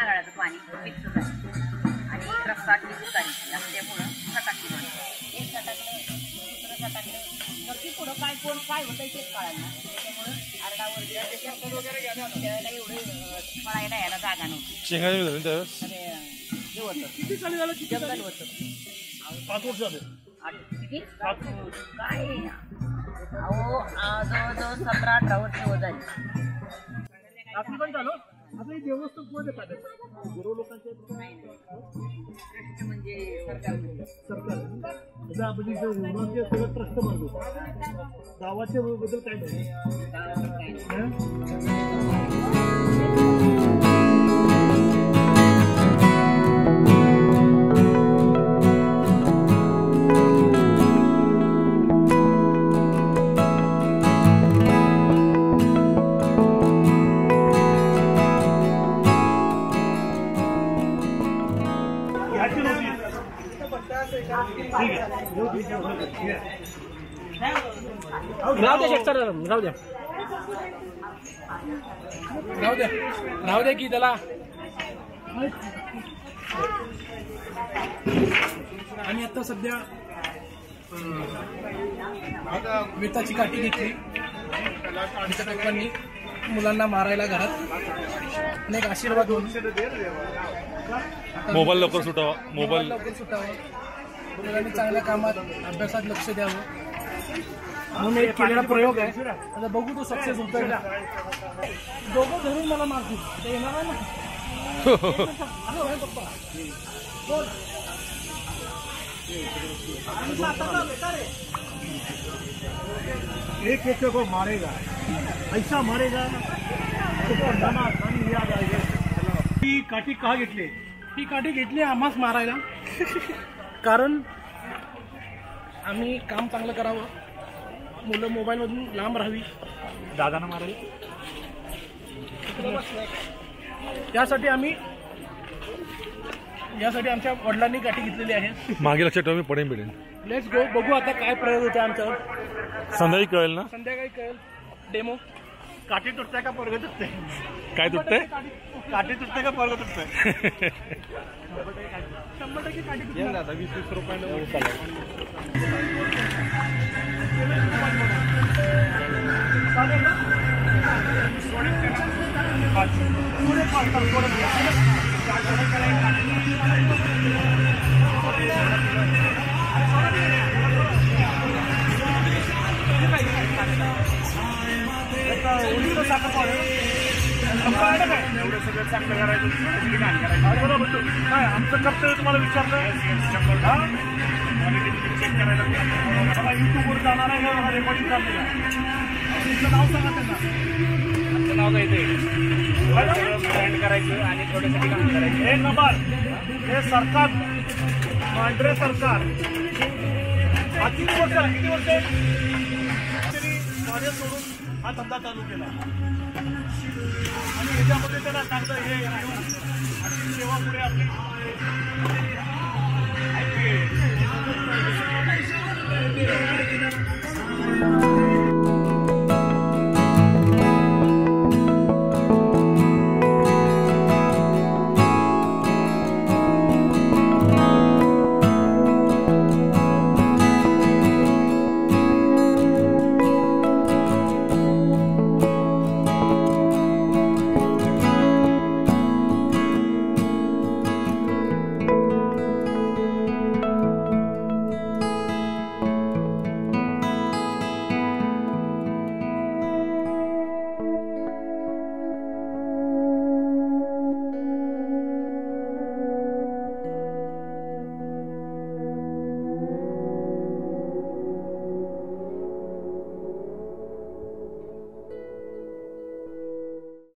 नारळाचं पाणी मिक्स झालं आणि रस्सा गुतारी असल्यामुळं सटाकली एक सटाकलं दुसरं सटाकलं नक्की पुढं काय कोण काय होतं तेच कळालं ना. त्याच्यामुळं आरडावर त्यावेळेला एवढं पळायला यायला जागा नव्हती. हे होतं किती चालू झालं जंगल होतं 5 वर्ष झाले. किती काय अहो जवळजवळ 17-18 वर्ष हो झाली. आपली पण झालं आता देवस्थान कोण देतात गुरु लोकांचे म्हणजे सरकार म्हणजे सगळं ट्रस्ट मारतो गावाच्या बद्दल काय राहू द्या की त्याला. आम्ही आता सध्या वेताची काठी घेतली आमच्या पप्पांनी मुलांना मारायला घरात आणि एक आशीर्वाद होऊन मोबाईल लवकर सुटावा मुलांनी चांगल्या कामात अभ्यासात लक्ष द्यावं म्हणून एक केलेला प्रयोग आहे. आता बघू तो सक्सेस होतोय का. दोघं धरून मला मारतील ते येणार आहे ना. पप्पा बोल एक को मारेगा ऐसा मारेगा ही काठी का घेतली. ही काठी घेतली आम्हाच मारायला कारण आम्ही काम चांगलं करावं मुलं मोबाईलमधून लांब राहावी दादांना मारायला यासाठी आमच्या वडिलांनी काठी घेतलेली आहे. मागे लक्षात ठेवा मी पडेन बिडेन. लेट्स गो बघू आता काय प्रयोग होते आमच्यावर. संध्याकाळी कळेल ना. संध्याकाळी कळेल. डेमो काठी तुटते का पोरग तुटते. काय तुटते काठी तुटते का पोरग तुटते. 100% काठी तुटते. 20-20 रुपयाला एवढं सगळं चांगलं करायचं आमचं कर्तव्य तुम्हाला विचारलं चेक करायला मला युट्यूबवर जाणार आहे रेकॉर्डिंग चाललेलं आहे. तुमचं नाव सांगा त्यांना. आमचं नाव काय ते ब्रँड करायचं आणि थोड्यासाठी काम करायचं. 1 नंबर हे सरकार मांढरे सरकार किती वर्ष तरी कार्य सोडून हा धंदा चालू केला आणि ह्याच्यामध्ये त्याला चांगलं हे सेवा पुढे आपली